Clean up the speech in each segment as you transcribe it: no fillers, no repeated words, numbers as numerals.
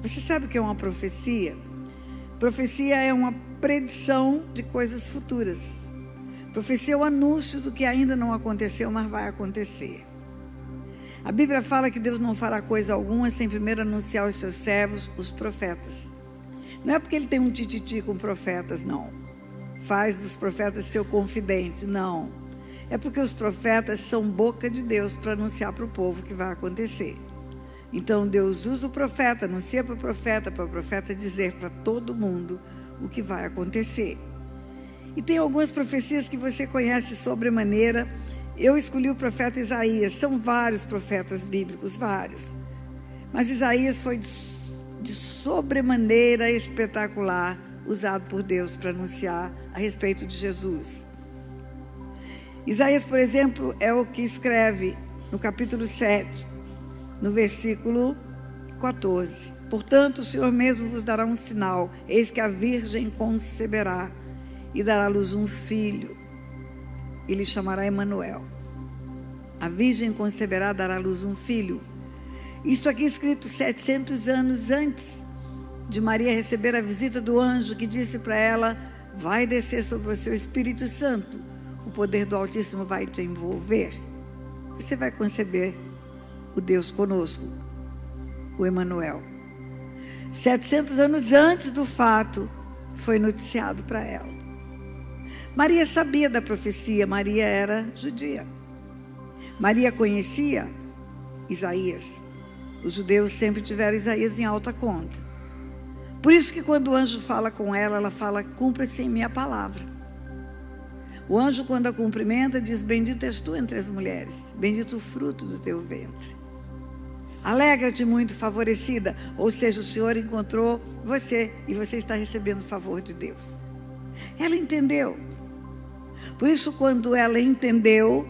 Você sabe o que é uma profecia? Profecia é uma predição de coisas futuras. Profecia é o anúncio do que ainda não aconteceu, mas vai acontecer. A Bíblia fala que Deus não fará coisa alguma sem primeiro anunciar aos seus servos, os profetas. Não é porque ele tem um tititi com profetas, não. Faz dos profetas seu confidente, não. É porque os profetas são boca de Deus para anunciar para o povo o que vai acontecer. Então Deus usa o profeta, anuncia para o profeta dizer para todo mundo o que vai acontecer. E tem algumas profecias que você conhece sobremaneira. Eu escolhi o profeta Isaías. São vários profetas bíblicos, vários. Mas Isaías foi de sobremaneira espetacular, usado por Deus para anunciar a respeito de Jesus. Isaías, por exemplo, é o que escreve no capítulo 7, no versículo 14. Portanto, o Senhor mesmo vos dará um sinal. Eis que a virgem conceberá e dará à luz um filho. E lhe chamará Emanuel. A virgem conceberá, dará à luz um filho. Isto aqui escrito 700 anos antes de Maria receber a visita do anjo que disse para ela: vai descer sobre você o Espírito Santo. O poder do Altíssimo vai te envolver. Você vai conceber o Deus conosco, o Emanuel. 700 anos antes do fato, foi noticiado para ela. Maria sabia da profecia, Maria era judia. Maria conhecia Isaías. Os judeus sempre tiveram Isaías em alta conta. Por isso que quando o anjo fala com ela, ela fala: cumpra-se em minha palavra. O anjo, quando a cumprimenta, diz: bendito és tu entre as mulheres, bendito o fruto do teu ventre. Alegra-te muito, favorecida. Ou seja, o Senhor encontrou você e você está recebendo o favor de Deus. Ela entendeu. Por isso, quando ela entendeu,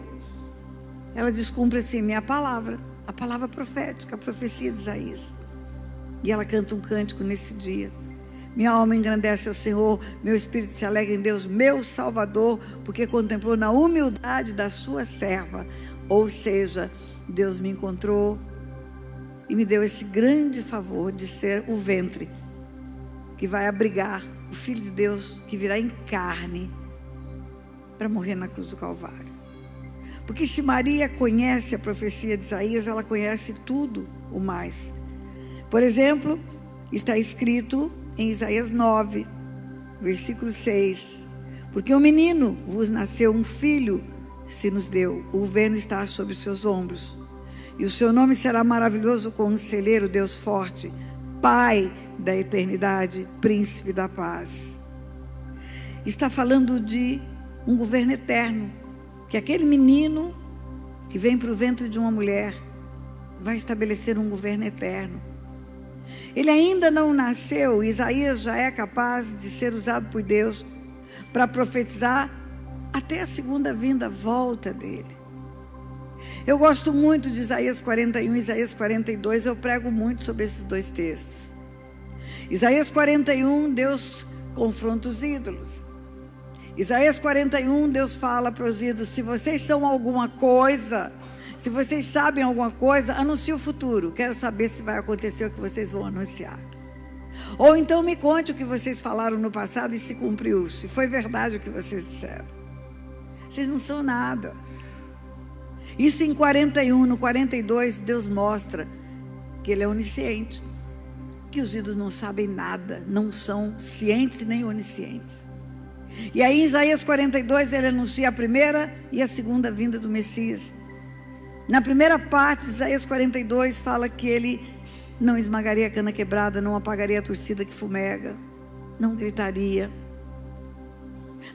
ela diz: cumpra-se em minha palavra. A palavra profética, a profecia de Isaías. E ela canta um cântico nesse dia: minha alma engrandece ao Senhor, meu espírito se alegra em Deus, meu Salvador, porque contemplou na humildade da sua serva. Ou seja, Deus me encontrou e me deu esse grande favor de ser o ventre que vai abrigar o Filho de Deus, que virá em carne para morrer na cruz do Calvário. Porque se Maria conhece a profecia de Isaías, ela conhece tudo o mais. Por exemplo, está escrito em Isaías 9, versículo 6. Porque um menino vos nasceu, um filho se nos deu, o governo está sobre os seus ombros. E o seu nome será maravilhoso, conselheiro, Deus forte, Pai da eternidade, príncipe da paz. Está falando de um governo eterno, que aquele menino que vem para o ventre de uma mulher vai estabelecer um governo eterno. Ele ainda não nasceu. Isaías já é capaz de ser usado por Deus para profetizar até a segunda vinda, a volta dele. Eu gosto muito de Isaías 41 e Isaías 42, eu prego muito sobre esses dois textos. Isaías 41, Deus confronta os ídolos. Isaías 41, Deus fala para os ídolos: se vocês são alguma coisa, se vocês sabem alguma coisa, anuncie o futuro. Quero saber se vai acontecer o que vocês vão anunciar. Ou então me conte o que vocês falaram no passado e se cumpriu, se foi verdade o que vocês disseram. Vocês não são nada. Isso em 41, no 42, Deus mostra que Ele é onisciente, que os ídolos não sabem nada, não são cientes nem oniscientes. E aí em Isaías 42 ele anuncia a primeira e a segunda vinda do Messias. Na primeira parte de Isaías 42 fala que ele não esmagaria a cana quebrada, não apagaria a torcida que fumega, não gritaria.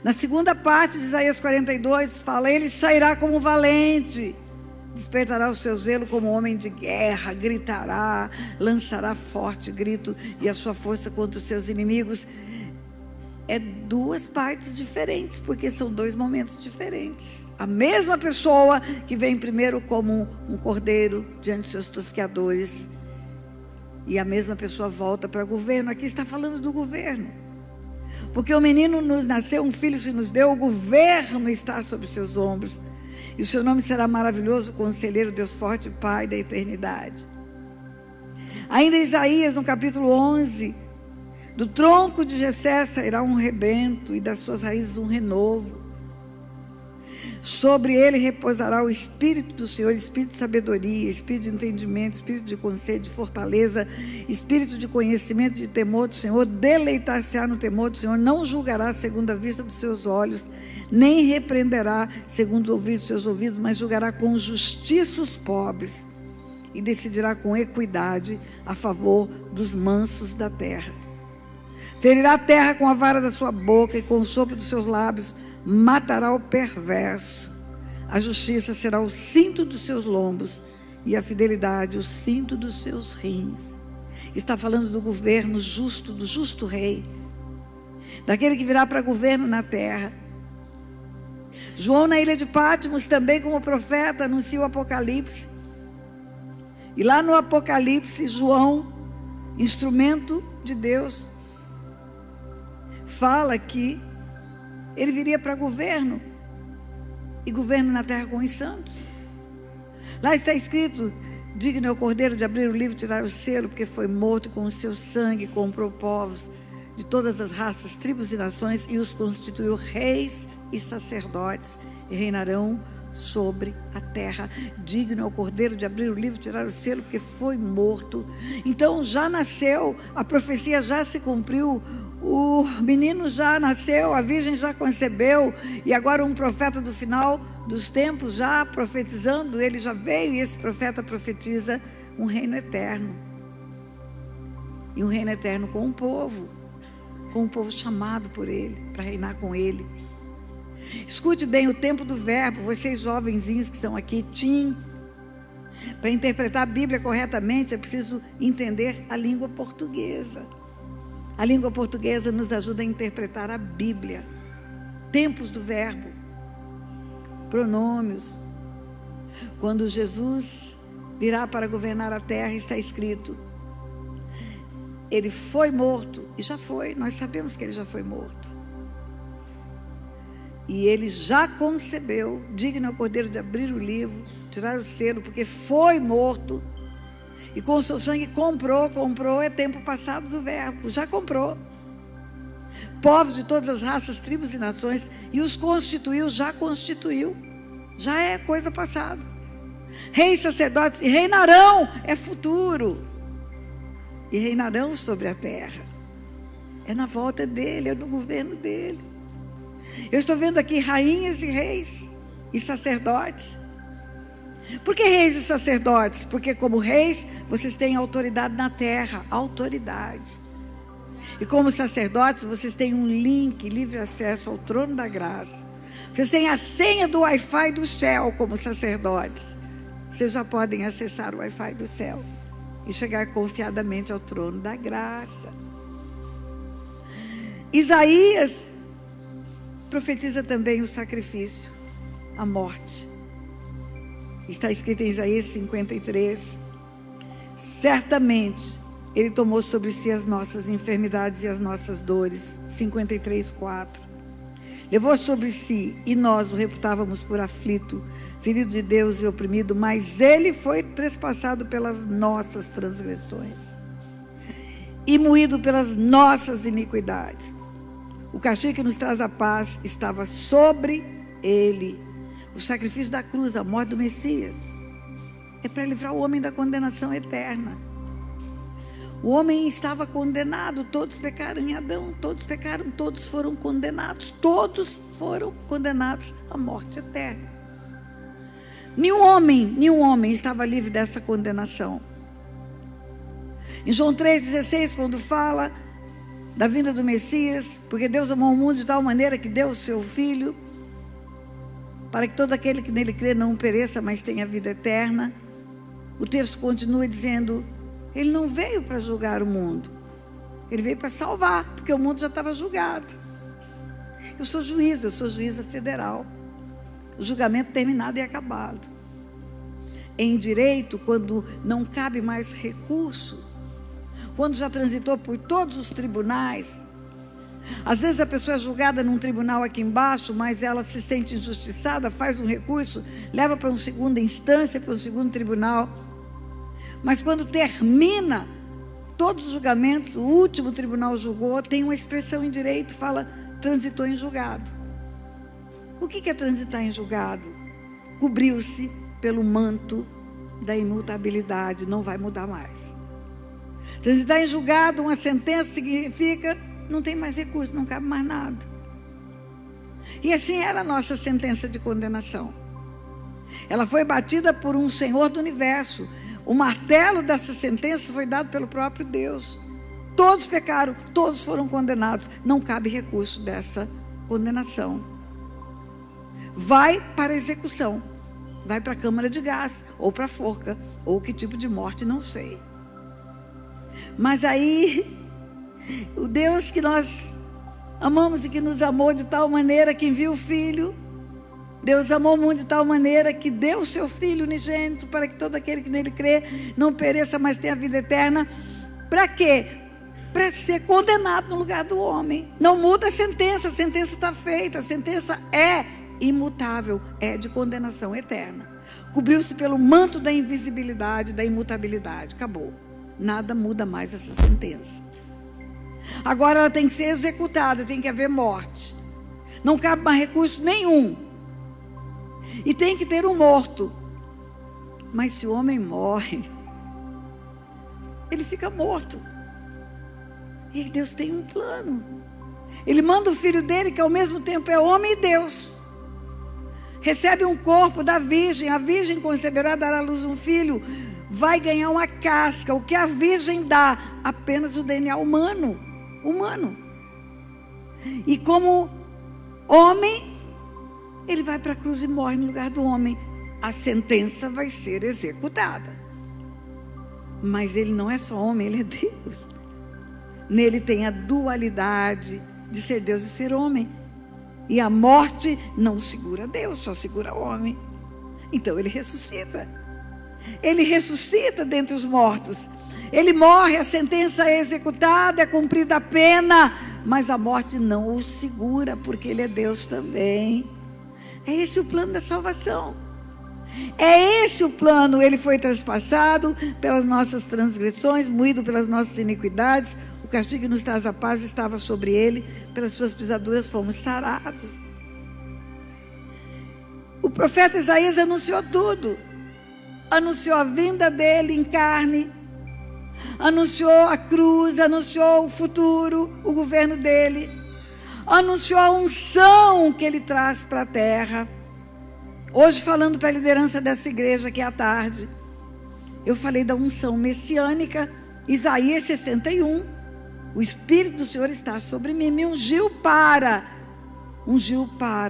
Na segunda parte de Isaías 42 fala: ele sairá como valente, despertará o seu zelo como homem de guerra, gritará, lançará forte grito e a sua força contra os seus inimigos. É duas partes diferentes, porque são dois momentos diferentes. A mesma pessoa que vem primeiro como um cordeiro diante de seus tosqueadores, e a mesma pessoa volta para o governo. Aqui está falando do governo. Porque o menino nos nasceu, um filho se nos deu, o governo está sobre os seus ombros. E o seu nome será maravilhoso, conselheiro, Deus forte, Pai da eternidade. Ainda Isaías, no capítulo 11, do tronco de Jessé sairá um rebento, e das suas raízes um renovo. Sobre ele repousará o Espírito do Senhor, Espírito de sabedoria, Espírito de entendimento, Espírito de conselho, de fortaleza, Espírito de conhecimento, de temor do Senhor. Deleitar-se-á no temor do Senhor, não julgará segundo a vista dos seus olhos, nem repreenderá segundo os ouvidos dos seus ouvidos, mas julgará com justiça os pobres, e decidirá com equidade a favor dos mansos da terra. Ferirá a terra com a vara da sua boca, e com o sopro dos seus lábios matará o perverso. A justiça será o cinto dos seus lombos, e a fidelidade o cinto dos seus rins. Está falando do governo justo, do justo rei, daquele que virá para governo na terra. João, na ilha de Patmos, também como profeta, anuncia o Apocalipse. E lá no Apocalipse, João, instrumento de Deus, fala que ele viria para governo, e governo na terra com os santos. Lá está escrito: digno é o Cordeiro de abrir o livro e tirar o selo, porque foi morto, e com o seu sangue comprou povos de todas as raças, tribos e nações, e os constituiu reis e sacerdotes, e reinarão sobre a terra. Digno é o Cordeiro de abrir o livro e tirar o selo, porque foi morto. Então já nasceu, a profecia já se cumpriu, o menino já nasceu, a virgem já concebeu, e agora um profeta do final dos tempos já profetizando, ele já veio, e esse profeta profetiza um reino eterno. E um reino eterno com um povo chamado por ele, para reinar com ele. Escute bem o tempo do verbo, vocês jovenzinhos que estão aqui, para interpretar a Bíblia corretamente é preciso entender a língua portuguesa. A língua portuguesa nos ajuda a interpretar a Bíblia. Tempos do verbo, pronômios. Quando Jesus virá para governar a terra, está escrito: ele foi morto, e já foi, nós sabemos que ele já foi morto. E ele já concebeu, digno é o Cordeiro de abrir o livro, tirar o selo, porque foi morto, e com o seu sangue comprou é tempo passado do verbo, já comprou. Povos de todas as raças, tribos e nações, e os constituiu, já constituiu, já é coisa passada. Reis, sacerdotes, e reinarão, é futuro, e reinarão sobre a terra. É na volta dele, é no governo dele. Eu estou vendo aqui rainhas e reis e sacerdotes. Por que reis e sacerdotes? Porque como reis, vocês têm autoridade na terra, autoridade. E como sacerdotes, vocês têm um link, livre acesso ao trono da graça. Vocês têm a senha do Wi-Fi do céu como sacerdotes. Vocês já podem acessar o Wi-Fi do céu e chegar confiadamente ao trono da graça. Isaías profetiza também o sacrifício, a morte. Está escrito em Isaías 53. Certamente ele tomou sobre si as nossas enfermidades e as nossas dores. 53:4. Levou sobre si, e nós o reputávamos por aflito, ferido de Deus e oprimido, mas ele foi trespassado pelas nossas transgressões e moído pelas nossas iniquidades. O castigo que nos traz a paz estava sobre ele. O sacrifício da cruz, a morte do Messias, é para livrar o homem da condenação eterna. O homem estava condenado, todos pecaram em Adão, todos pecaram, todos foram condenados à morte eterna. Nenhum homem estava livre dessa condenação. Em João 3,16, quando fala da vinda do Messias, porque Deus amou o mundo de tal maneira que deu o seu Filho, para que todo aquele que nele crê não pereça, mas tenha vida eterna. O texto continua dizendo: ele não veio para julgar o mundo, ele veio para salvar, porque o mundo já estava julgado. Eu sou juíza federal. O julgamento terminado e acabado. Em direito, quando não cabe mais recurso, quando já transitou por todos os tribunais, às vezes a pessoa é julgada num tribunal aqui embaixo, mas ela se sente injustiçada, faz um recurso, leva para uma segunda instância, para um segundo tribunal. Mas quando termina todos os julgamentos, o último tribunal julgou, tem uma expressão em direito, fala, transitou em julgado. O que é transitar em julgado? Cobriu-se pelo manto da imutabilidade, não vai mudar mais. Transitar em julgado, uma sentença significa, não tem mais recurso, não cabe mais nada. E assim era a nossa sentença de condenação. Ela foi batida por um Senhor do universo. O martelo dessa sentença foi dado pelo próprio Deus. Todos pecaram, todos foram condenados. Não cabe recurso dessa condenação. Vai para a execução. Vai para a câmara de gás, ou para a forca, ou que tipo de morte, não sei. Mas aí, o Deus que nós amamos e que nos amou de tal maneira que enviou o Filho, Deus amou o mundo de tal maneira que deu o seu Filho unigênito para que todo aquele que nele crê não pereça, mas tenha a vida eterna. Para quê? Para ser condenado no lugar do homem. Não muda a sentença está feita, a sentença é imutável, é de condenação eterna. Cobriu-se pelo manto da invisibilidade, da imutabilidade, acabou. Nada muda mais essa sentença. Agora ela tem que ser executada, tem que haver morte. Não cabe mais recurso nenhum. E tem que ter um morto. Mas se o homem morre, ele fica morto. E Deus tem um plano. Ele manda o Filho dele, que ao mesmo tempo é homem e Deus. Recebe um corpo da virgem. A virgem conceberá, dará à luz um filho. Vai ganhar uma casca. O que a virgem dá? Apenas o DNA humano. E como homem, ele vai para a cruz e morre no lugar do homem. A sentença vai ser executada. Mas ele não é só homem, ele é Deus. Nele tem a dualidade de ser Deus e ser homem. E a morte não segura Deus, só segura o homem. Então ele ressuscita. Ele ressuscita dentre os mortos. Ele morre, a sentença é executada, é cumprida a pena, mas a morte não o segura, porque ele é Deus também. É esse o plano da salvação. É esse o plano. Ele foi transpassado pelas nossas transgressões, moído pelas nossas iniquidades. O castigo que nos traz a paz estava sobre ele. Pelas suas pisaduras fomos sarados. O profeta Isaías anunciou tudo. Anunciou a vinda dele em carne. Anunciou a cruz, anunciou o futuro, o governo dele. Anunciou a unção que ele traz para a terra. Hoje, falando para a liderança dessa igreja aqui à tarde, eu falei da unção messiânica, Isaías 61. O Espírito do Senhor está sobre mim, me ungiu para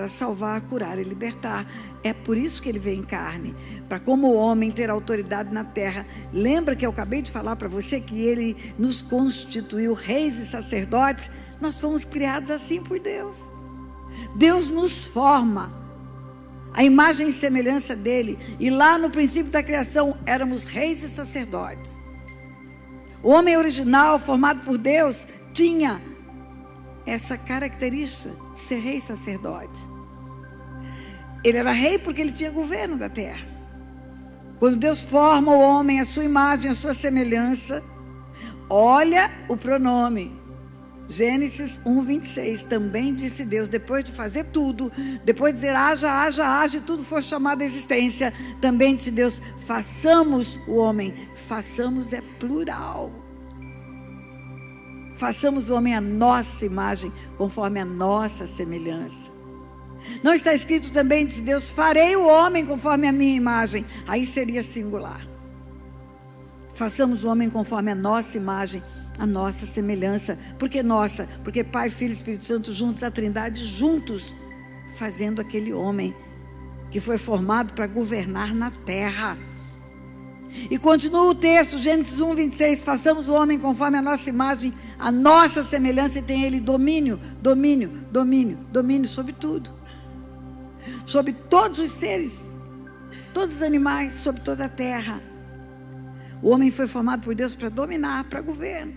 salvar, curar e libertar. É por isso que ele veio em carne, para como homem ter autoridade na terra. Lembra que eu acabei de falar para você que ele nos constituiu reis e sacerdotes? Nós fomos criados assim por Deus. Deus nos forma a imagem e semelhança dele. E lá no princípio da criação éramos reis e sacerdotes. O homem original formado por Deus tinha essa característica de ser rei e sacerdote. Ele era rei porque ele tinha governo da terra. Quando Deus forma o homem, a sua imagem, a sua semelhança, olha o pronome. Gênesis 1:26, também disse Deus, depois de fazer tudo, depois de dizer haja, e tudo for chamado à existência, também disse Deus, façamos o homem. Façamos é plural. Façamos o homem à nossa imagem, conforme a nossa semelhança. Não está escrito também, disse Deus, farei o homem conforme a minha imagem. Aí seria singular. Façamos o homem conforme a nossa imagem, a nossa semelhança. Por que nossa? Porque Pai, Filho e Espírito Santo juntos, a Trindade juntos, fazendo aquele homem que foi formado para governar na terra. E continua o texto, Gênesis 1:26, façamos o homem conforme a nossa imagem, a nossa semelhança, e tem ele domínio sobre tudo. Sobre todos os seres, todos os animais, sobre toda a terra. O homem foi formado por Deus para dominar, para governo.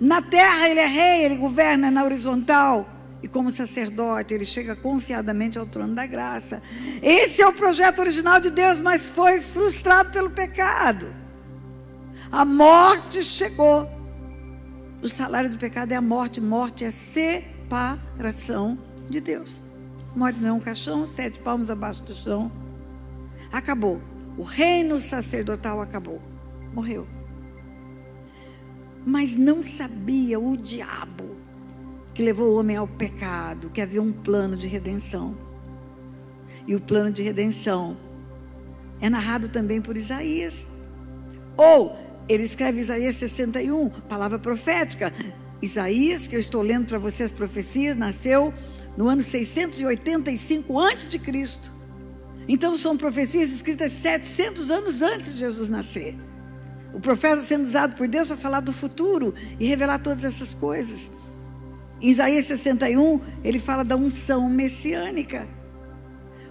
Na terra ele é rei, ele governa na horizontal. E como sacerdote, ele chega confiadamente ao trono da graça. Esse é o projeto original de Deus, mas foi frustrado pelo pecado. A morte chegou. O salário do pecado é a morte. Morte é separação de Deus. Morte não é um caixão, 7 palmos abaixo do chão. Acabou. O reino sacerdotal acabou. Morreu. Mas não sabia o diabo que levou o homem ao pecado, que havia um plano de redenção. E o plano de redenção é narrado também por Isaías. Ou, ele escreve Isaías 61, palavra profética. Isaías, que eu estou lendo para vocês as profecias, nasceu no ano 685 a.C. Então são profecias escritas 700 anos antes de Jesus nascer. O profeta sendo usado por Deus para falar do futuro e revelar todas essas coisas. Em Isaías 61, ele fala da unção messiânica.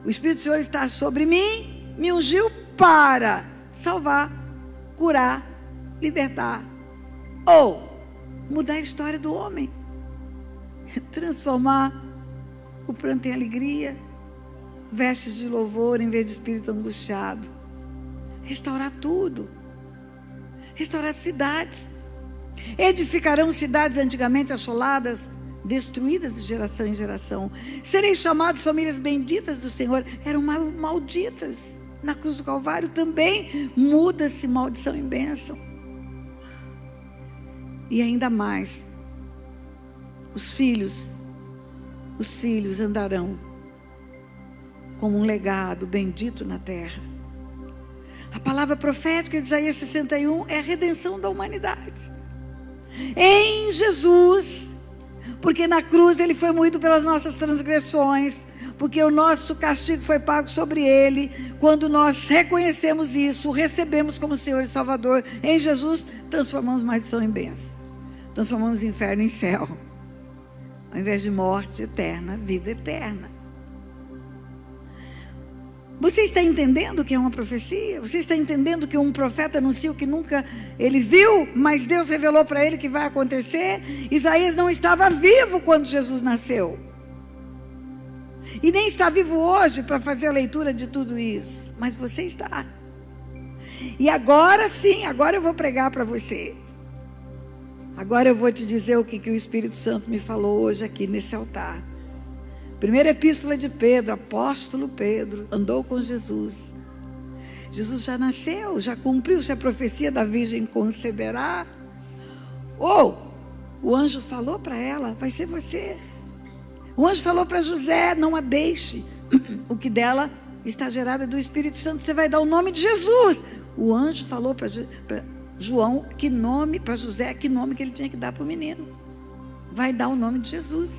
O Espírito do Senhor está sobre mim, me ungiu para salvar, curar, libertar. Ou mudar a história do homem. Transformar o pranto em alegria, vestes de louvor em vez de espírito angustiado. Restaurar tudo. Restaurar cidades. Edificarão cidades antigamente assoladas, destruídas de geração em geração. Sereis chamados famílias benditas do Senhor. Eram malditas. Na cruz do Calvário também muda-se maldição em bênção. E ainda mais, os filhos andarão como um legado bendito na terra. A palavra profética de Isaías 61 é a redenção da humanidade. Em Jesus, porque na cruz ele foi moído pelas nossas transgressões, porque o nosso castigo foi pago sobre ele. Quando nós reconhecemos isso, o recebemos como Senhor e Salvador, em Jesus, transformamos maldição em bênção. Transformamos inferno em céu. Ao invés de morte eterna, vida eterna. Você está entendendo o que é uma profecia? Você está entendendo que um profeta anuncia o que nunca ele viu, mas Deus revelou para ele que vai acontecer? Isaías não estava vivo quando Jesus nasceu. E nem está vivo hoje para fazer a leitura de tudo isso. Mas você está. E agora sim, agora eu vou pregar para você. Agora eu vou te dizer o que o Espírito Santo me falou hoje aqui nesse altar. Primeira epístola de Pedro, apóstolo Pedro, andou com Jesus. Jesus já nasceu, já cumpriu-se a profecia da virgem conceberá. Ou, o anjo falou para ela, vai ser você. O anjo falou para José, não a deixe. O que dela está gerado é do Espírito Santo, você vai dar o nome de Jesus. O anjo falou para João, que nome, para José, que nome que ele tinha que dar para o menino. Vai dar o nome de Jesus.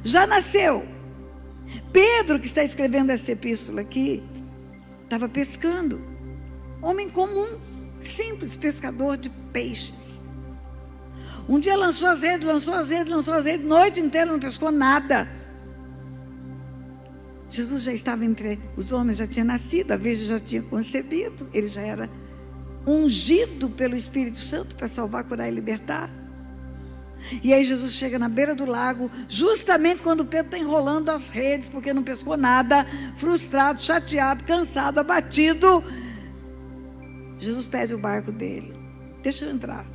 Já nasceu. Pedro, que está escrevendo essa epístola aqui, estava pescando. Homem comum, simples, pescador de peixes. Um dia lançou as redes, noite inteira não pescou nada. Jesus já estava entre os homens, já tinha nascido, a virgem já tinha concebido. Ele já era ungido pelo Espírito Santo para salvar, curar e libertar. E aí Jesus chega na beira do lago, justamente quando Pedro está enrolando as redes, porque não pescou nada, frustrado, chateado, cansado, abatido. Jesus pede o barco dele, deixa eu entrar.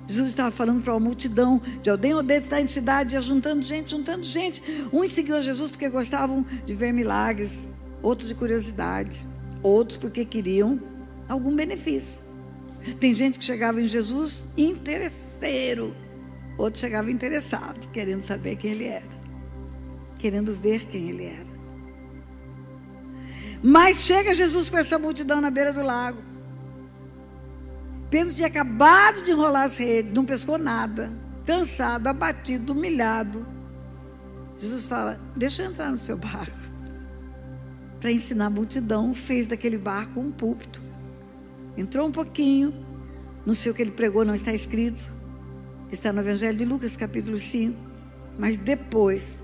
Jesus estava falando para uma multidão, de aldeia em aldeia, de cidade em cidade, juntando gente. Uns seguiam Jesus porque gostavam de ver milagres, outros de curiosidade, outros porque queriam algum benefício. Tem gente que chegava em Jesus interesseiro, outro chegava interessado, querendo saber quem ele era, querendo ver quem ele era. Mas chega Jesus com essa multidão na beira do lago. Pedro tinha acabado de enrolar as redes, não pescou nada, cansado, abatido, humilhado. Jesus fala, deixa eu entrar no seu barco. Para ensinar a multidão, fez daquele barco um púlpito. Entrou um pouquinho, não sei o que ele pregou, não está escrito. Está no Evangelho de Lucas, capítulo 5. Mas depois,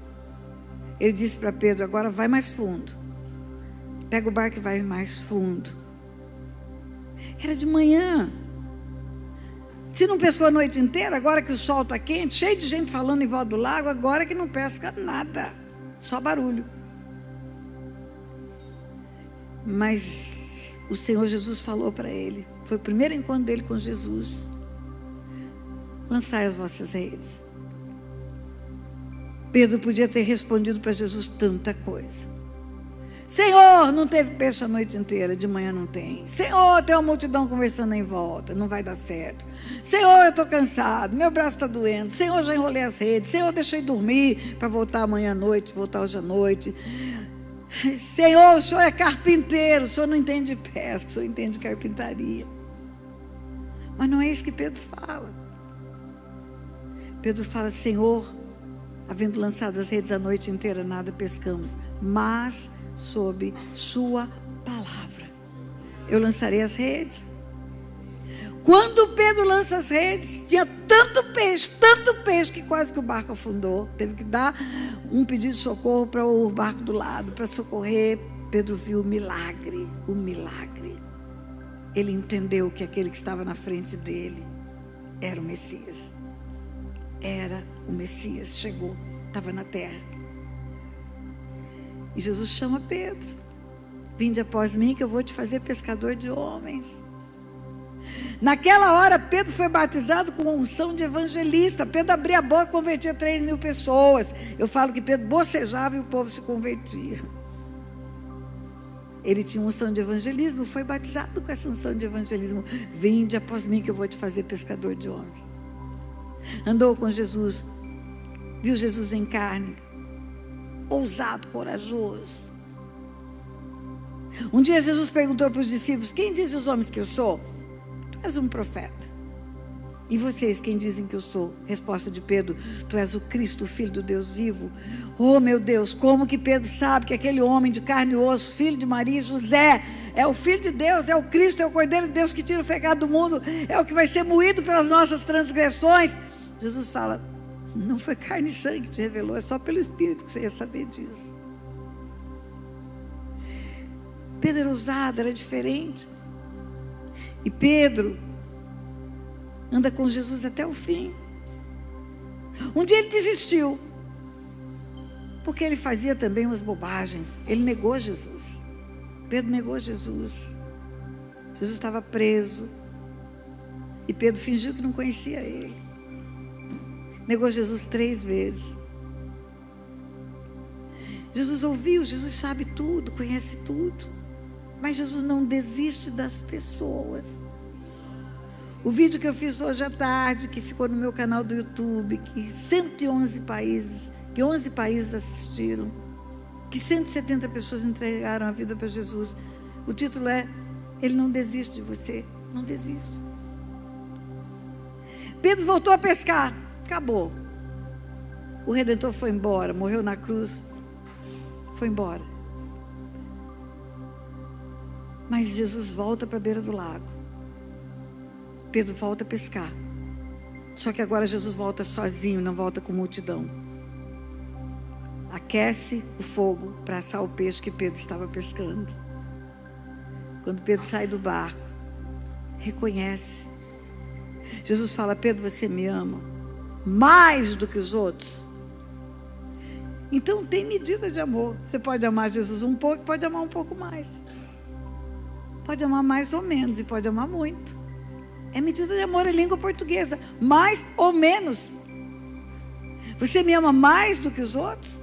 ele disse para Pedro, agora vai mais fundo. Pega o barco e vai mais fundo. Era de manhã. Se não pescou a noite inteira, agora que o sol está quente, cheio de gente falando em volta do lago, agora que não pesca nada. Só barulho. Mas o Senhor Jesus falou para ele, Foi o primeiro encontro dele com Jesus. Lançai as vossas redes. Pedro podia ter respondido para Jesus tanta coisa. Senhor, não teve peixe a noite inteira, de manhã não tem. Senhor, tem uma multidão conversando em volta, não vai dar certo. Senhor, eu estou cansado, meu braço está doendo. Senhor, já enrolei as redes. Senhor, deixei dormir para voltar amanhã à noite, voltar hoje à noite. Senhor, o Senhor é carpinteiro, o Senhor não entende de pesca, o Senhor entende de carpintaria. Mas não é isso que Pedro fala. Pedro fala, Senhor, havendo lançado as redes a noite inteira, nada pescamos, mas sob sua palavra eu lançarei as redes. Quando Pedro lança as redes, tinha tanto peixe, que quase que o barco afundou. Teve que dar um pedido de socorro para o barco do lado, para socorrer. Pedro viu o milagre. Ele entendeu que aquele que estava na frente dele era o Messias. Chegou, estava na terra. E Jesus chama Pedro. Vinde após mim que eu vou te fazer pescador de homens. Naquela hora Pedro foi batizado com unção de evangelista. Pedro abria a boca e convertia 3.000 pessoas. Eu falo que Pedro bocejava e o povo se convertia. Ele tinha unção de evangelismo, foi batizado com essa unção de evangelismo. Vinde após mim que eu vou te fazer pescador de homens. Andou com Jesus, viu Jesus em carne, ousado, corajoso. Um dia Jesus perguntou para os discípulos, quem dizem os homens que eu sou? Tu és um profeta. E vocês, quem dizem que eu sou? Resposta de Pedro, tu és o Cristo, o Filho do Deus vivo. Oh meu Deus, como que Pedro sabe que aquele homem de carne e osso, filho de Maria e José, é o Filho de Deus, é o Cristo, é o Cordeiro de Deus que tira o pecado do mundo, é o que vai ser moído pelas nossas transgressões. Jesus fala, não foi carne e sangue que te revelou, é só pelo Espírito que você ia saber disso. Pedro era ousado, era diferente. E Pedro anda com Jesus até o fim. Um dia ele desistiu, porque ele fazia também umas bobagens. Ele negou Jesus. Pedro negou Jesus. Jesus estava preso. E Pedro fingiu que não conhecia ele. Negou Jesus 3 vezes. Jesus ouviu, Jesus sabe tudo, conhece tudo. Mas Jesus não desiste das pessoas. O vídeo que eu fiz hoje à tarde, que ficou no meu canal do YouTube, que 111 países, que 11 países assistiram, que 170 pessoas entregaram a vida para Jesus. O título é, Ele não desiste de você, não desiste. Pedro voltou a pescar, acabou. O Redentor foi embora, morreu na cruz, foi embora. Mas Jesus volta para a beira do lago. Pedro volta a pescar. Só que agora Jesus volta sozinho, não volta com multidão. Aquece o fogo para assar o peixe que Pedro estava pescando. Quando Pedro sai do barco, reconhece. Jesus fala, Pedro, você me ama mais do que os outros? Então tem medida de amor. Você pode amar Jesus um pouco, pode amar um pouco mais. Pode amar mais ou menos e pode amar muito. É medida de amor, é língua portuguesa. Mais ou menos. Você me ama mais do que os outros?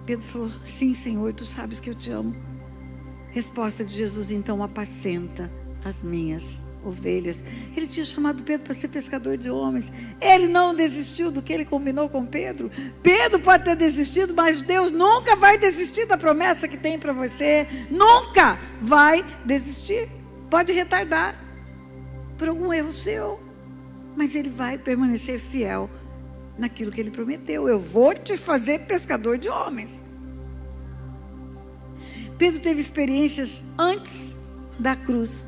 Pedro falou, sim, Senhor, tu sabes que eu te amo. Resposta de Jesus, então apacenta as minhas ovelhas. Ele tinha chamado Pedro para ser pescador de homens. Ele não desistiu do que ele combinou com Pedro. Pedro pode ter desistido, mas Deus nunca vai desistir da promessa que tem para você. Nunca vai desistir. Pode retardar por algum erro seu, mas Ele vai permanecer fiel naquilo que Ele prometeu. Eu vou te fazer pescador de homens. Pedro teve experiências antes da cruz.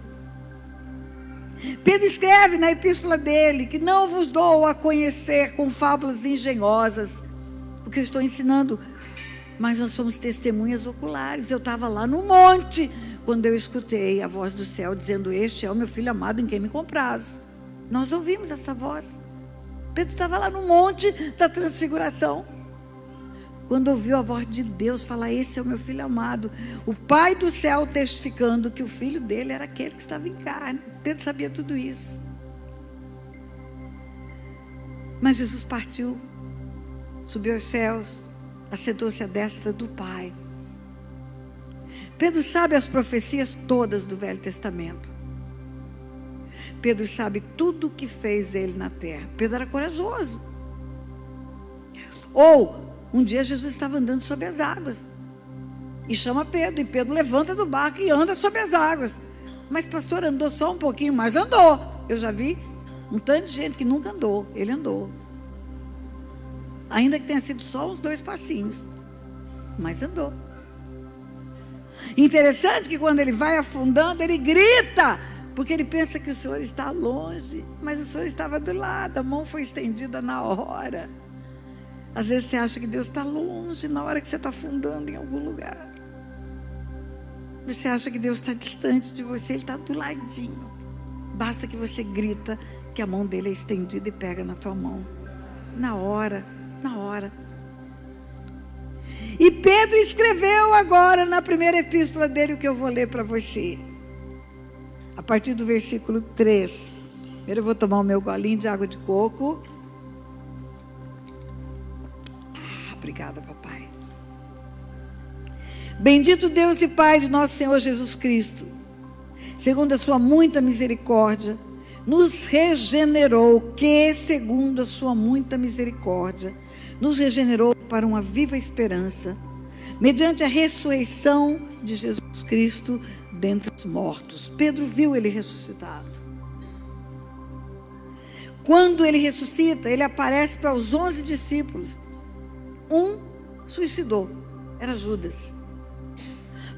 Pedro escreve na epístola dele que não vos dou a conhecer com fábulas engenhosas o que eu estou ensinando, mas nós somos testemunhas oculares. Eu estava lá no monte quando eu escutei a voz do céu dizendo, este é o meu filho amado em quem me comprazo. Nós ouvimos essa voz. Pedro estava lá no monte da transfiguração. quando ouviu a voz de Deus falar: esse é o meu filho amado, o Pai do céu testificando que o filho dele era aquele que estava em carne. Pedro sabia tudo isso. Mas Jesus partiu, subiu aos céus, assentou-se à destra do Pai. Pedro sabe as profecias todas do Velho Testamento. Pedro sabe tudo o que fez ele na terra. Pedro era corajoso. Ou, um dia Jesus estava andando sobre as águas e chama Pedro, e Pedro levanta do barco e anda sobre as águas. Mas pastor, andou só um pouquinho mais? Andou. Eu já vi um tanto de gente que nunca andou. Ele andou. Ainda que tenha sido só uns 2 passinhos, mas andou. Interessante que quando ele vai afundando, ele grita, porque ele pensa que o Senhor está longe, mas o Senhor estava do lado, a mão foi estendida na hora. Às vezes você acha que Deus está longe na hora que você está afundando em algum lugar. Você acha que Deus está distante de você, Ele está do ladinho. Basta que você grita que a mão dele é estendida e pega na tua mão. Na hora, na hora. E Pedro escreveu agora na primeira epístola dele o que eu vou ler para você. A partir do versículo 3. Primeiro eu vou tomar o meu golinho de água de coco. Obrigada, papai. Bendito Deus e Pai de nosso Senhor Jesus Cristo, segundo a sua muita misericórdia, nos regenerou, que segundo a sua muita misericórdia, nos regenerou para uma viva esperança, mediante a ressurreição de Jesus Cristo dentre os mortos. Pedro viu ele ressuscitado. Quando ele ressuscita, ele aparece para os 11 discípulos. Um suicidou, era Judas.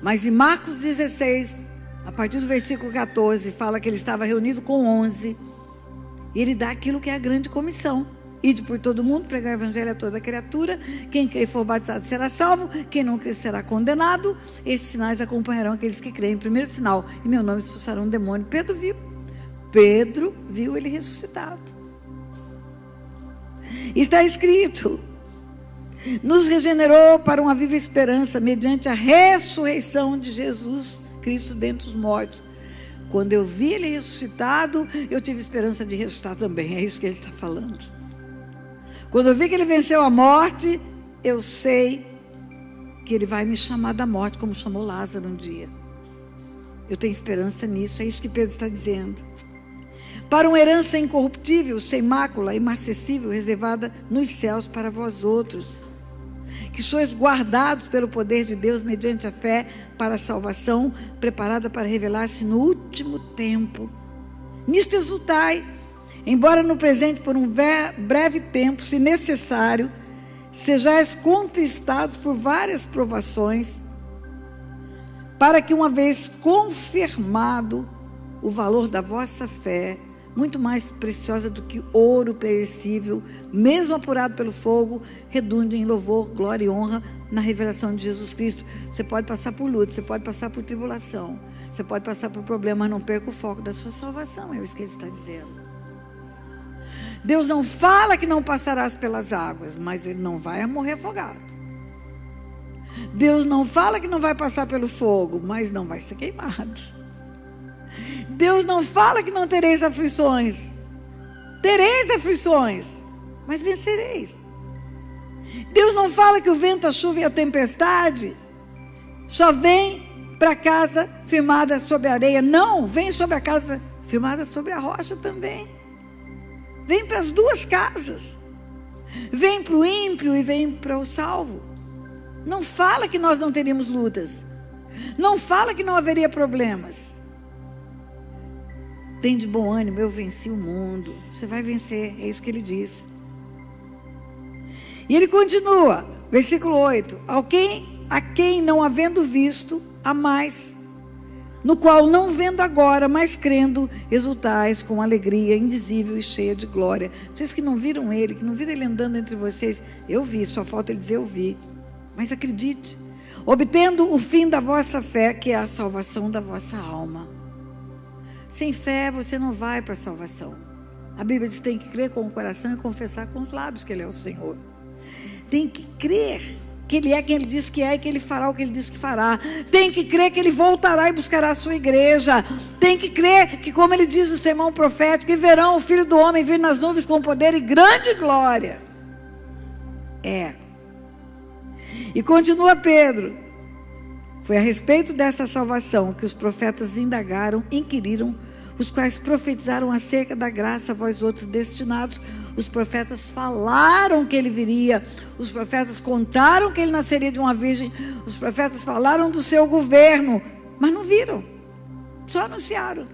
Mas em Marcos 16, a partir do versículo 14, fala que ele estava reunido com 11. E ele dá aquilo que é a grande comissão: ide por todo mundo, pregar o evangelho a toda criatura. Quem crer e for batizado será salvo, quem não crer será condenado. Esses sinais acompanharão aqueles que creem. Primeiro sinal: em meu nome expulsarão um demônio. Pedro viu ele ressuscitado. Está escrito: nos regenerou para uma viva esperança, mediante a ressurreição de Jesus Cristo dentre os mortos. Quando eu vi ele ressuscitado, eu tive esperança de ressuscitar também. É isso que ele está falando. Quando eu vi que ele venceu a morte, eu sei que ele vai me chamar da morte, como chamou Lázaro um dia. Eu tenho esperança nisso, é isso que Pedro está dizendo. Para uma herança incorruptível, sem mácula, imarcessível, reservada nos céus para vós outros, que sois guardados pelo poder de Deus mediante a fé para a salvação, preparada para revelar-se no último tempo. Nisto exultai, embora no presente por um breve tempo, se necessário, sejais contristados por várias provações, para que, uma vez confirmado o valor da vossa fé, muito mais preciosa do que ouro perecível, mesmo apurado pelo fogo, redunde em louvor, glória e honra na revelação de Jesus Cristo. Você pode passar por luta, você pode passar por tribulação, você pode passar por problemas, mas não perca o foco da sua salvação. É isso que ele está dizendo. Deus não fala que não passarás pelas águas, mas ele não vai morrer afogado. Deus não fala que não vai passar pelo fogo, mas não vai ser queimado. Deus não fala que não tereis aflições. Tereis aflições, mas vencereis. Deus não fala que o vento, a chuva e a tempestade só vem para a casa firmada sobre a areia. Não, vem sobre a casa firmada sobre a rocha também. Vem para as duas casas. Vem para o ímpio e vem para o salvo. Não fala que nós não teríamos lutas. Não fala que não haveria problemas. Tem de bom ânimo, eu venci o mundo. Você vai vencer, é isso que ele diz. E ele continua, versículo 8: a quem não havendo visto, há mais, no qual não vendo agora, mas crendo, exultais com alegria indizível e cheia de glória. Vocês que não viram ele, que não viram ele andando entre vocês, eu vi, só falta ele dizer eu vi. Mas acredite, obtendo o fim da vossa fé, que é a salvação da vossa alma. Sem fé você não vai para a salvação. A Bíblia diz que tem que crer com o coração e confessar com os lábios que ele é o Senhor. Tem que crer que Ele é quem Ele diz que é e que Ele fará o que Ele diz que fará. Tem que crer que Ele voltará e buscará a sua igreja. Tem que crer que, como Ele diz no sermão profético, que verão o Filho do Homem vir nas nuvens com poder e grande glória. E continua Pedro. Foi a respeito desta salvação que os profetas indagaram, inquiriram, os quais profetizaram acerca da graça a vós outros destinados. Os profetas falaram que Ele viria. Os profetas contaram que Ele nasceria de uma virgem. Os profetas falaram do seu governo, mas não viram, só anunciaram.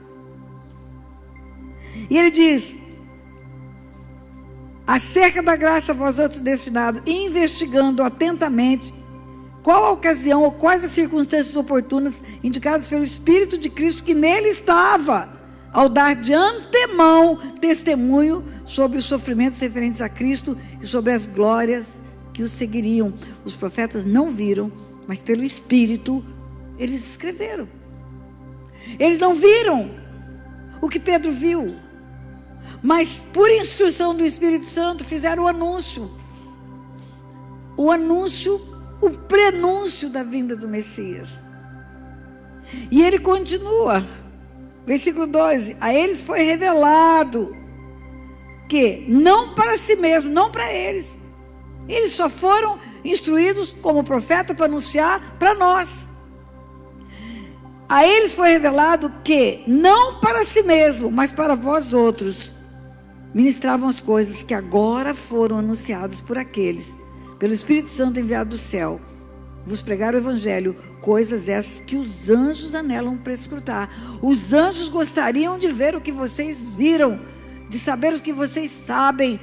E Ele diz: acerca da graça a vós outros destinados, investigando atentamente qual a ocasião ou quais as circunstâncias oportunas indicadas pelo Espírito de Cristo que nele estava, ao dar de antemão testemunho sobre os sofrimentos referentes a Cristo e sobre as glórias que os seguiriam. Os profetas não viram, mas pelo Espírito eles escreveram. Eles não viram o que Pedro viu, mas por instrução do Espírito Santo fizeram o anúncio. O prenúncio da vinda do Messias. E ele continua, versículo 12: a eles foi revelado que não para si mesmo, não para eles. Eles só foram instruídos como profeta para anunciar para nós. A eles foi revelado que não para si mesmo, mas para vós outros ministravam as coisas que agora foram anunciadas por aqueles, pelo Espírito Santo enviado do céu, vos pregaram o Evangelho, coisas essas que os anjos anelam para escrutar. Os anjos gostariam de ver o que vocês viram, de saber o que vocês sabem.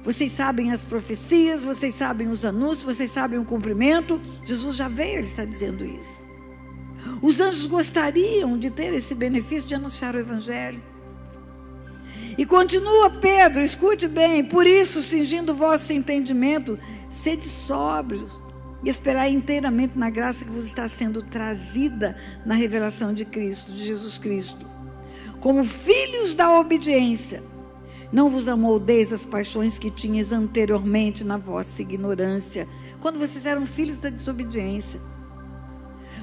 Vocês sabem as profecias, vocês sabem os anúncios, vocês sabem o cumprimento. Jesus já veio, Ele está dizendo isso. Os anjos gostariam de ter esse benefício de anunciar o Evangelho. E continua Pedro, escute bem: por isso, cingindo o vosso entendimento, sede sóbrios e esperai inteiramente na graça que vos está sendo trazida na revelação de Cristo, de Jesus Cristo. Como filhos da obediência, não vos amoldeis as paixões que tinhas anteriormente na vossa ignorância, quando vocês eram filhos da desobediência,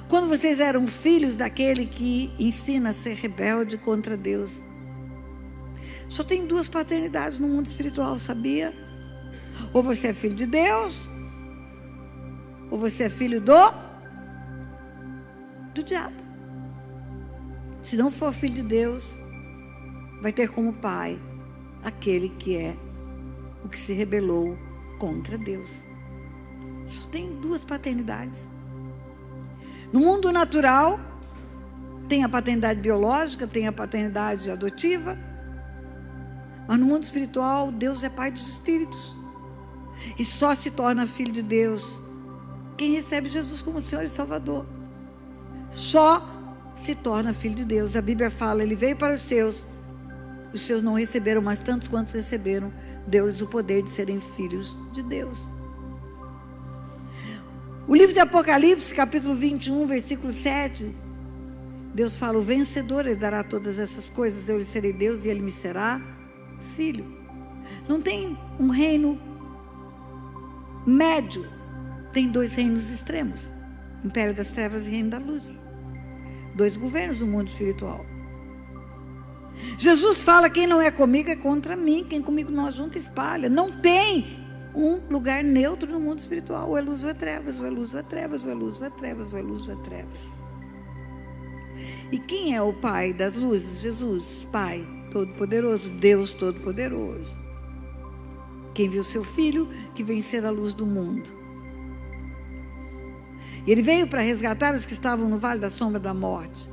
quando vocês eram filhos daquele que ensina a ser rebelde contra Deus. Só tem duas paternidades no mundo espiritual, sabia? Ou você é filho de Deus, ou você é filho do diabo. Se não for filho de Deus, vai ter como pai aquele que é o que se rebelou contra Deus. Só tem duas paternidades. No mundo natural, tem a paternidade biológica, tem a paternidade adotiva. Mas no mundo espiritual, Deus é pai dos espíritos. E só se torna filho de Deus quem recebe Jesus como Senhor e Salvador. Só se torna filho de Deus. A Bíblia fala: Ele veio para os seus não receberam, mas tantos quantos receberam, deu-lhes o poder de serem filhos de Deus. O livro de Apocalipse, capítulo 21, versículo 7, Deus fala: o vencedor herdará todas essas coisas, eu lhe serei Deus e ele me será filho. Não tem um reino médio, tem dois reinos extremos: império das trevas e reino da luz. Dois governos no mundo espiritual. Jesus fala: quem não é comigo é contra mim, quem comigo não ajunta espalha. Não tem um lugar neutro no mundo espiritual. Ou é luz ou é trevas, ou é luz ou é trevas, ou é luz ou é trevas, ou é luz ou é trevas. E quem é o Pai das luzes? Jesus, Pai Todo-Poderoso, Deus Todo-Poderoso. Quem viu seu Filho, que vem ser a luz do mundo. E Ele veio para resgatar os que estavam no vale da sombra da morte.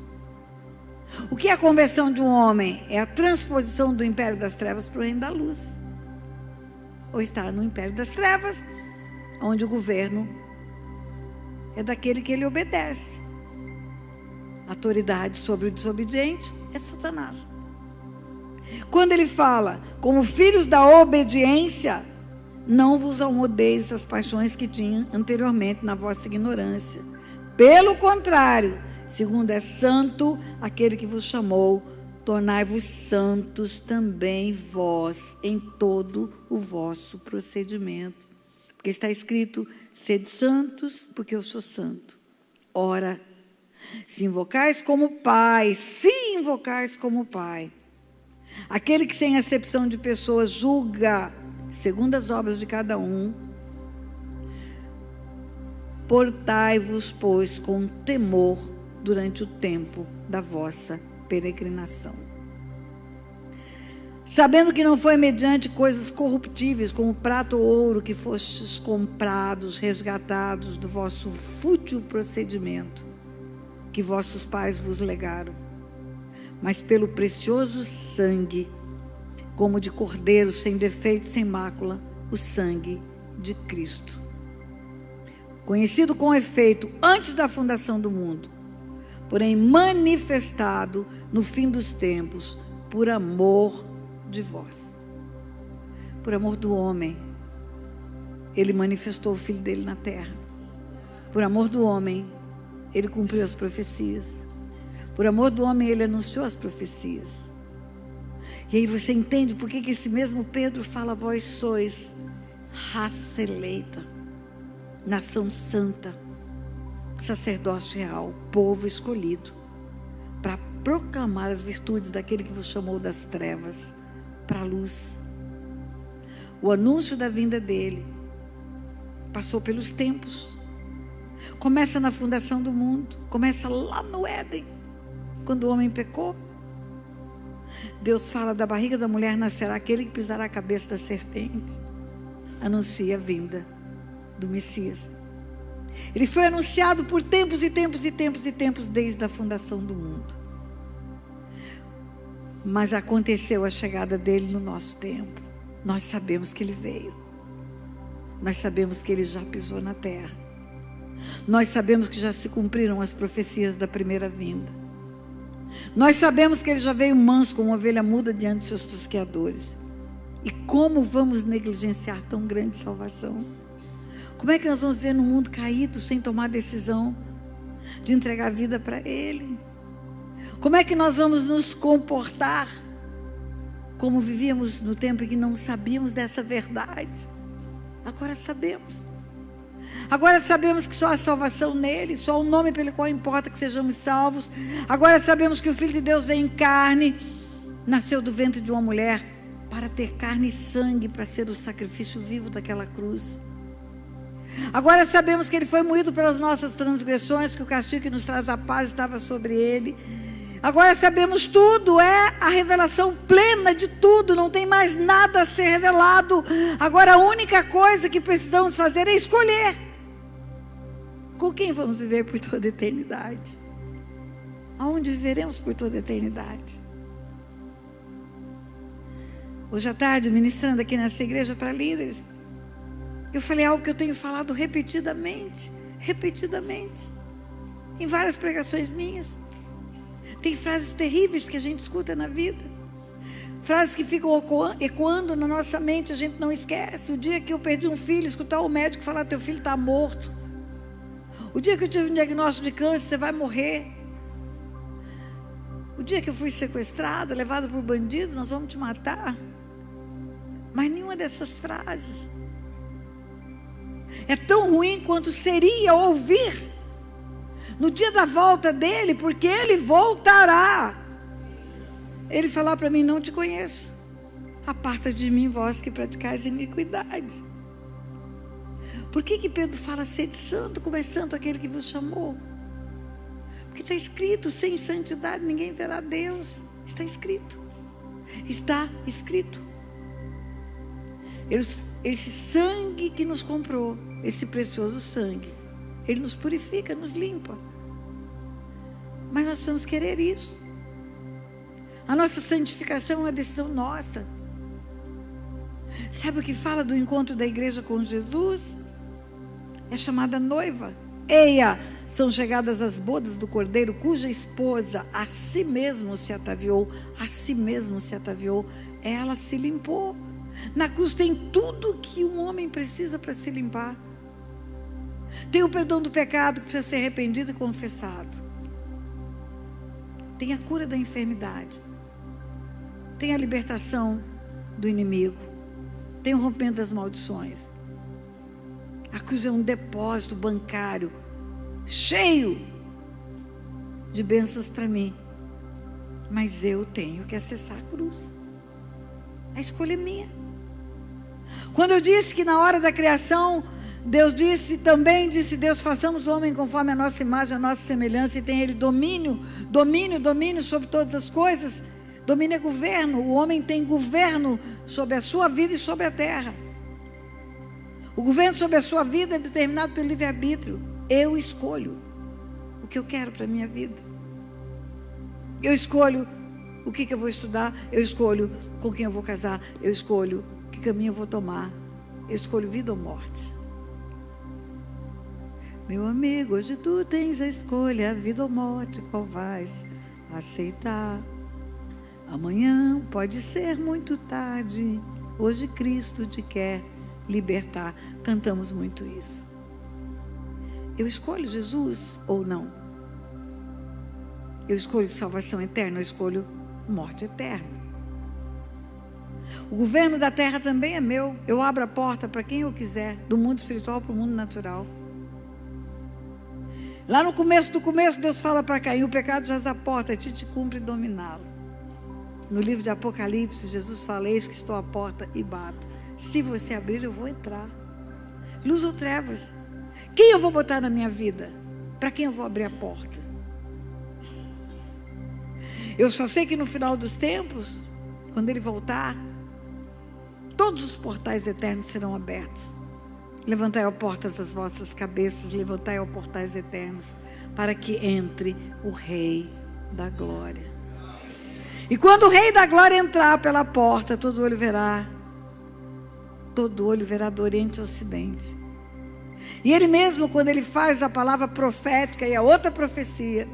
O que é a conversão de um homem? É a transposição do império das trevas para o reino da luz. Ou está no império das trevas, onde o governo é daquele que ele obedece. A autoridade sobre o desobediente é Satanás. Quando ele fala: como filhos da obediência, não vos amoldeis as paixões que tinham anteriormente na vossa ignorância. Pelo contrário, segundo é santo aquele que vos chamou, tornai-vos santos também vós em todo o vosso procedimento. Porque está escrito: Sede santos, porque eu sou santo. Ora, se invocais como Pai, aquele que sem acepção de pessoas julga segundo as obras de cada um, portai-vos, pois, com temor durante o tempo da vossa peregrinação. Sabendo que não foi mediante coisas corruptíveis, como prata ou ouro, que fostes comprados, resgatados do vosso fútil procedimento, que vossos pais vos legaram, mas pelo precioso sangue, como de cordeiro, sem defeito, sem mácula, o sangue de Cristo. Conhecido com efeito antes da fundação do mundo, porém manifestado no fim dos tempos, por amor de vós. Por amor do homem, Ele manifestou o Filho dele na terra. Por amor do homem, Ele cumpriu as profecias. Por amor do homem, Ele anunciou as profecias. E aí você entende por que esse mesmo Pedro fala: vós sois raça eleita, nação santa, sacerdócio real, povo escolhido, para proclamar as virtudes daquele que vos chamou das trevas para a luz. O anúncio da vinda dele passou pelos tempos. Começa na fundação do mundo, começa lá no Éden, quando o homem pecou. Deus fala: da barriga da mulher nascerá aquele que pisará a cabeça da serpente. Anuncia a vinda do Messias. Ele foi anunciado por tempos e tempos e tempos e tempos, desde a fundação do mundo. Mas aconteceu a chegada dele no nosso tempo. Nós sabemos que ele veio. Nós sabemos que ele já pisou na terra. Nós sabemos que já se cumpriram as profecias da primeira vinda. Nós sabemos que ele já veio manso como uma ovelha muda diante de seus tosqueadores. E como vamos negligenciar tão grande salvação? Como é que nós vamos ver no mundo caído sem tomar a decisão de entregar a vida para Ele? Como é que nós vamos nos comportar como vivíamos no tempo em que não sabíamos dessa verdade? Agora sabemos. Agora sabemos que só há salvação nele, só o nome pelo qual importa que sejamos salvos. Agora sabemos que o Filho de Deus veio em carne, nasceu do ventre de uma mulher para ter carne e sangue, para ser o sacrifício vivo daquela cruz. Agora sabemos que ele foi moído pelas nossas transgressões, que o castigo que nos traz a paz estava sobre ele. Agora sabemos tudo, é a revelação plena de tudo, não tem mais nada a ser revelado. Agora a única coisa que precisamos fazer é escolher com quem vamos viver por toda a eternidade. Aonde viveremos por toda a eternidade? Hoje à tarde, ministrando aqui nessa igreja para líderes, eu falei algo que eu tenho falado repetidamente, em várias pregações minhas. Tem frases terríveis que a gente escuta na vida, frases que ficam ecoando na nossa mente, a gente não esquece. O dia que eu perdi um filho, escutar o médico falar: teu filho está morto. O dia que eu tive um diagnóstico de câncer: você vai morrer. O dia que eu fui sequestrada, levada por bandidos: nós vamos te matar. Mas nenhuma dessas frases é tão ruim quanto seria ouvir no dia da volta dele, porque ele voltará. Ele falar para mim: não te conheço, aparta de mim, vós que praticais iniquidade. Por que Pedro fala: sede santo, como é santo aquele que vos chamou? Porque está escrito: sem santidade ninguém verá Deus. Está escrito. Está escrito. Esse sangue que nos comprou, esse precioso sangue, ele nos purifica, nos limpa. Mas nós precisamos querer isso. A nossa santificação é uma decisão nossa. Sabe o que fala do encontro da igreja com Jesus? É chamada noiva. Eia, são chegadas as bodas do Cordeiro, cuja esposa a si mesmo se ataviou. A si mesmo se ataviou. Ela se limpou. Na cruz tem tudo que um homem precisa para se limpar. Tem o perdão do pecado que precisa ser arrependido e confessado. Tem a cura da enfermidade. Tem a libertação do inimigo. Tem o rompimento das maldições. A cruz é um depósito bancário cheio de bênçãos para mim. Mas eu tenho que acessar a cruz. A escolha é minha. Quando eu disse que na hora da criação, Deus disse Deus, façamos o homem conforme a nossa imagem, a nossa semelhança, e tem ele domínio sobre todas as coisas. Domínio é governo. O homem tem governo sobre a sua vida e sobre a terra. O governo sobre a sua vida é determinado pelo livre-arbítrio. Eu escolho o que eu quero para a minha vida. Eu escolho o que eu vou estudar. Eu escolho com quem eu vou casar. Eu escolho que caminho eu vou tomar. Eu escolho vida ou morte. Meu amigo, hoje tu tens a escolha, vida ou morte, qual vais aceitar? Amanhã pode ser muito tarde. Hoje Cristo te quer libertar. Cantamos muito isso. Eu escolho Jesus ou não? Eu escolho salvação eterna, eu escolho morte eterna. O governo da terra também é meu. Eu abro a porta para quem eu quiser, do mundo espiritual para o mundo natural. Lá no começo do começo, Deus fala para Caim: o pecado jaz à porta, te cumpre dominá-lo. No livro de Apocalipse, Jesus fala: eis que estou à porta e bato. Se você abrir, eu vou entrar. Luz ou trevas? Quem eu vou botar na minha vida? Para quem eu vou abrir a porta? Eu só sei que no final dos tempos, quando Ele voltar, todos os portais eternos serão abertos. Levantai, ó portas, as vossas cabeças, levantai, ó portais eternos, para que entre o Rei da Glória. E quando o Rei da Glória entrar pela porta, todo olho verá do Oriente ao Ocidente. E Ele mesmo, quando Ele faz a palavra profética e a outra profecia,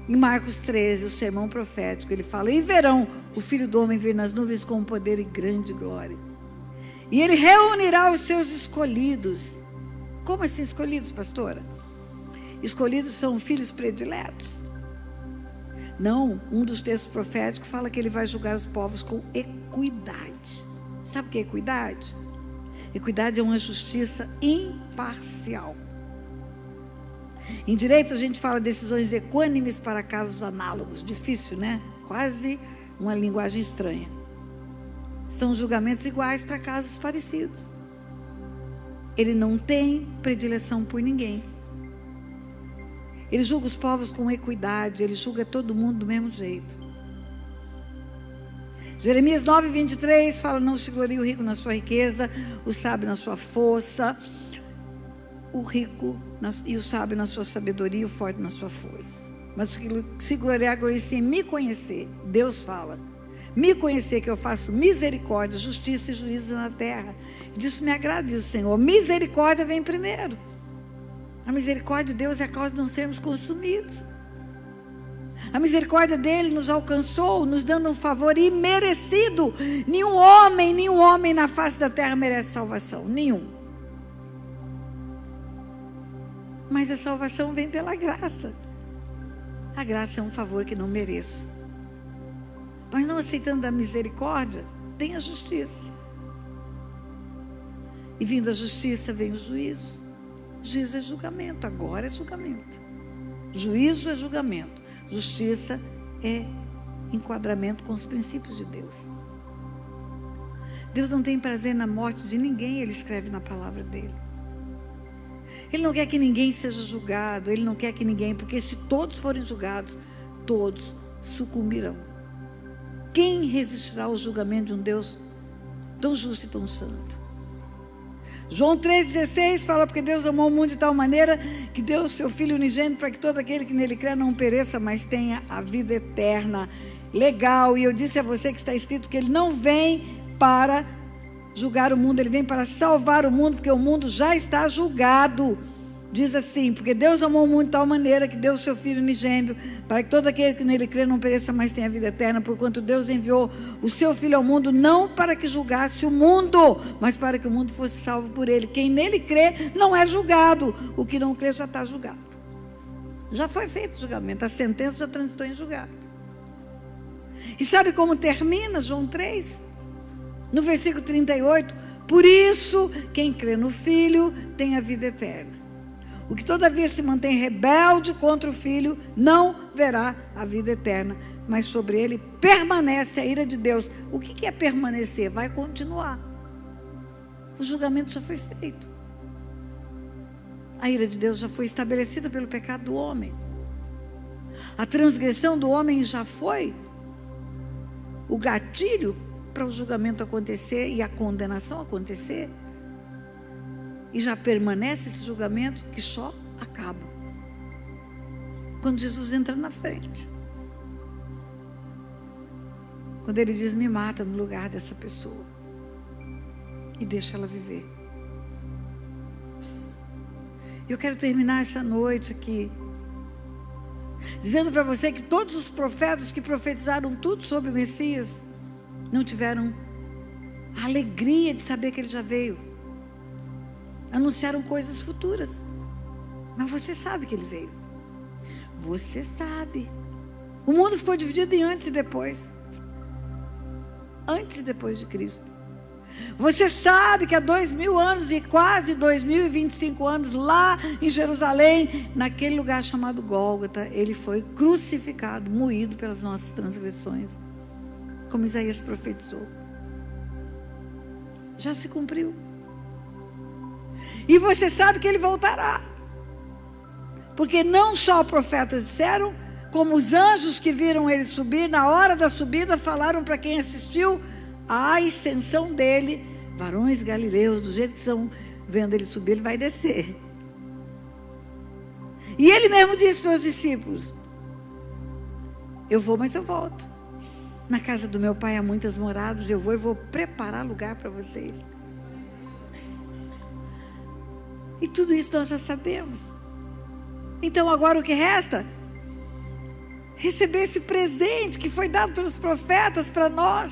em Marcos 13, o sermão profético, Ele fala: e verão o Filho do Homem vir nas nuvens com poder e grande glória. E Ele reunirá os seus escolhidos. Como assim escolhidos, pastora? Escolhidos são filhos prediletos? Não, um dos textos proféticos fala que Ele vai julgar os povos com equidade. Sabe o que é equidade? Equidade é uma justiça imparcial. Em direito a gente fala decisões equânimes para casos análogos. Difícil, né? Quase uma linguagem estranha. São julgamentos iguais para casos parecidos. Ele não tem predileção por ninguém. Ele julga os povos com equidade. Ele julga todo mundo do mesmo jeito. Jeremias 9:23 fala: não se glorie o rico na sua riqueza, o sábio na sua força, o rico e o sábio na sua sabedoria, o forte na sua força. Mas se gloriar, glorie-se em me conhecer. Deus fala: me conhecer, que eu faço misericórdia, justiça e juízo na terra. Disso me agrada, diz o Senhor. Misericórdia vem primeiro. A misericórdia de Deus é a causa de não sermos consumidos. A misericórdia dele nos alcançou, nos dando um favor imerecido. Nenhum homem na face da terra merece salvação. Nenhum. Mas a salvação vem pela graça. A graça é um favor que não mereço. Mas não aceitando a misericórdia, tem a justiça. E vindo a justiça, vem o juízo. Juízo é julgamento, agora é julgamento. Juízo é julgamento. Justiça é enquadramento com os princípios de Deus. Deus não tem prazer na morte de ninguém, Ele escreve na palavra dele. Ele não quer que ninguém seja julgado, Ele não quer que ninguém, porque se todos forem julgados, todos sucumbirão. Quem resistirá ao julgamento de um Deus tão justo e tão santo? João 3,16 fala: porque Deus amou o mundo de tal maneira que deu o seu Filho unigênito para que todo aquele que nele crê não pereça, mas tenha a vida eterna. Legal, e eu disse a você que está escrito que Ele não vem para julgar o mundo, Ele vem para salvar o mundo, porque o mundo já está julgado. Diz assim: porque Deus amou o mundo de tal maneira que deu o seu Filho unigênito para que todo aquele que nele crê não pereça, mas tenha a vida eterna. Porquanto Deus enviou o seu Filho ao mundo não para que julgasse o mundo, mas para que o mundo fosse salvo por ele. Quem nele crê não é julgado, o que não crê já está julgado. Já foi feito o julgamento, a sentença já transitou em julgado. E sabe como termina João 3? No versículo 38, Por isso, quem crê no Filho tem a vida eterna. O que todavia se mantém rebelde contra o Filho não verá a vida eterna, mas sobre ele permanece a ira de Deus. O que é permanecer? Vai continuar. O julgamento já foi feito. A ira de Deus já foi estabelecida pelo pecado do homem. A transgressão do homem já foi o gatilho para o julgamento acontecer e a condenação acontecer. E já permanece esse julgamento que só acaba quando Jesus entra na frente. Quando ele diz: me mata no lugar dessa pessoa e deixa ela viver. Eu quero terminar essa noite aqui dizendo para você que todos os profetas que profetizaram tudo sobre o Messias não tiveram a alegria de saber que ele já veio. Anunciaram coisas futuras, mas você sabe que ele veio. Você sabe. O mundo ficou dividido em antes e depois. Antes e depois de Cristo. Você sabe que há 2000 anos e quase 2025 anos, lá em Jerusalém, naquele lugar chamado Gólgota, ele foi crucificado, moído pelas nossas transgressões, como Isaías profetizou. Já se cumpriu. E você sabe que ele voltará. Porque não só profetas disseram, como os anjos que viram ele subir, na hora da subida, falaram para quem assistiu a ascensão dele: varões galileus, do jeito que estão vendo ele subir, ele vai descer. E ele mesmo disse para os discípulos: eu vou, mas eu volto. Na casa do meu pai há muitas moradas, eu vou preparar lugar para vocês. E tudo isso nós já sabemos. Então agora o que resta? Receber esse presente que foi dado pelos profetas para nós.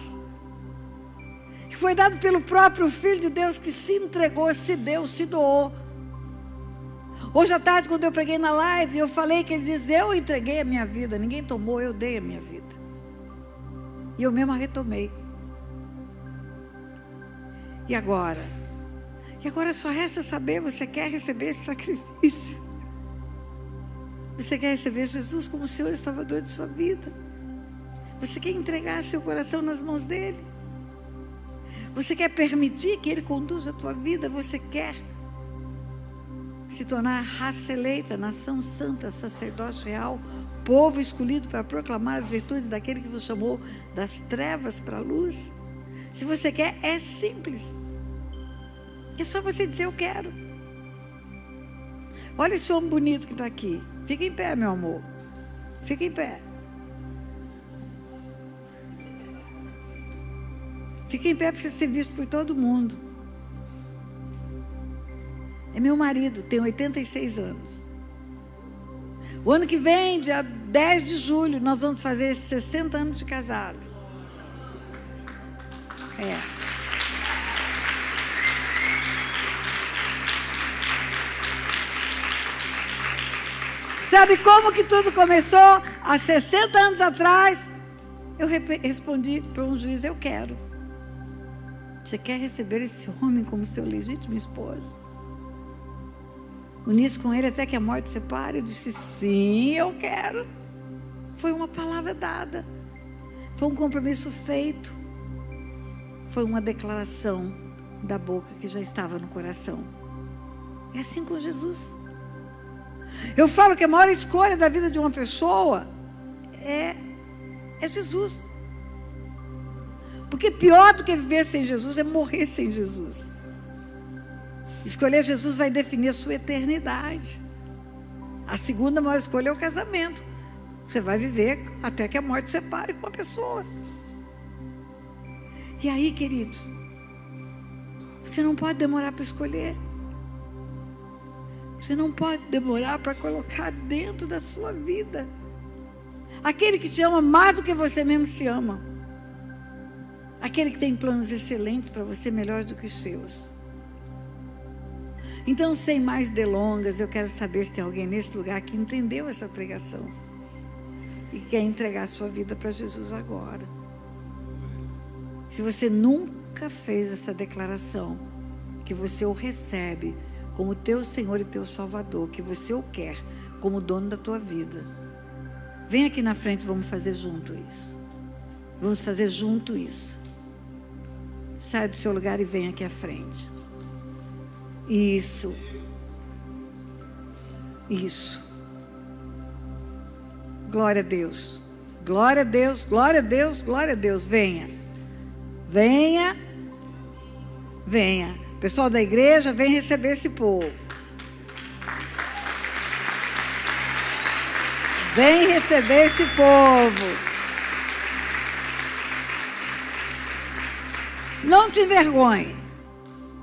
Que foi dado pelo próprio Filho de Deus, que se entregou, se deu, se doou. Hoje à tarde, quando eu preguei na live, eu falei que ele diz: eu entreguei a minha vida, ninguém tomou, eu dei a minha vida. E eu mesma retomei. E agora? E agora só resta saber: você quer receber esse sacrifício? Você quer receber Jesus como Senhor e Salvador de sua vida? Você quer entregar seu coração nas mãos dele? Você quer permitir que ele conduza a tua vida? Você quer se tornar raça eleita, nação santa, sacerdócio real, povo escolhido para proclamar as virtudes daquele que vos chamou das trevas para a luz? Se você quer, é simples. É só você dizer: eu quero. Olha esse homem bonito que está aqui. Fica em pé, meu amor. Fica em pé. Fica em pé para você ser visto por todo mundo. É meu marido, tem 86 anos. O ano que vem, dia 10 de julho, nós vamos fazer 60 anos de casado. Sabe como que tudo começou? Há 60 anos atrás, eu respondi para um juiz: eu quero. Você quer receber esse homem como seu legítimo esposo? Unir-se com ele até que a morte separe? Eu disse: sim, eu quero. Foi uma palavra dada. Foi um compromisso feito. Foi uma declaração da boca que já estava no coração. É assim com Jesus. Eu falo que a maior escolha da vida de uma pessoa é Jesus. Porque pior do que viver sem Jesus é morrer sem Jesus. Escolher Jesus vai definir a sua eternidade. A segunda maior escolha é o casamento. Você vai viver até que a morte separe com a pessoa. E aí, queridos, você não pode demorar para escolher. Você não pode demorar para colocar dentro da sua vida aquele que te ama mais do que você mesmo se ama. Aquele que tem planos excelentes para você, melhores do que os seus. Então, sem mais delongas, eu quero saber se tem alguém nesse lugar que entendeu essa pregação e quer entregar a sua vida para Jesus agora. Se você nunca nunca fez essa declaração, que você o recebe como teu Senhor e teu Salvador, que você o quer como dono da tua vida, vem aqui na frente, vamos fazer junto isso. Vamos fazer junto isso. Sai do seu lugar e vem aqui à frente. Isso. Isso. Glória a Deus. Glória a Deus, glória a Deus, glória a Deus. Venha. Venha. Venha. Pessoal da igreja, vem receber esse povo. Vem receber esse povo. Não te envergonhe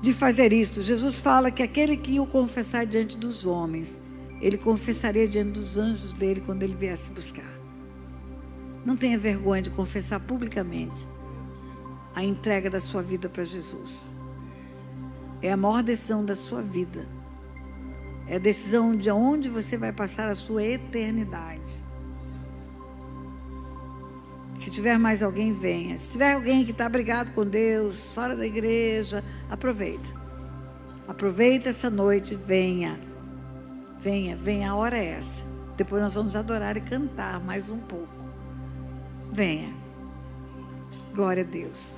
de fazer isto. Jesus fala que aquele que o confessar diante dos homens, ele confessaria diante dos anjos dele quando ele viesse buscar. Não tenha vergonha de confessar publicamente a entrega da sua vida para Jesus. É a maior decisão da sua vida. É a decisão de onde você vai passar a sua eternidade. Se tiver mais alguém, venha. Se tiver alguém que está brigado com Deus, fora da igreja, aproveita. Aproveita essa noite, venha. Venha, venha, a hora é essa. Depois nós vamos adorar e cantar mais um pouco. Venha. Glória a Deus.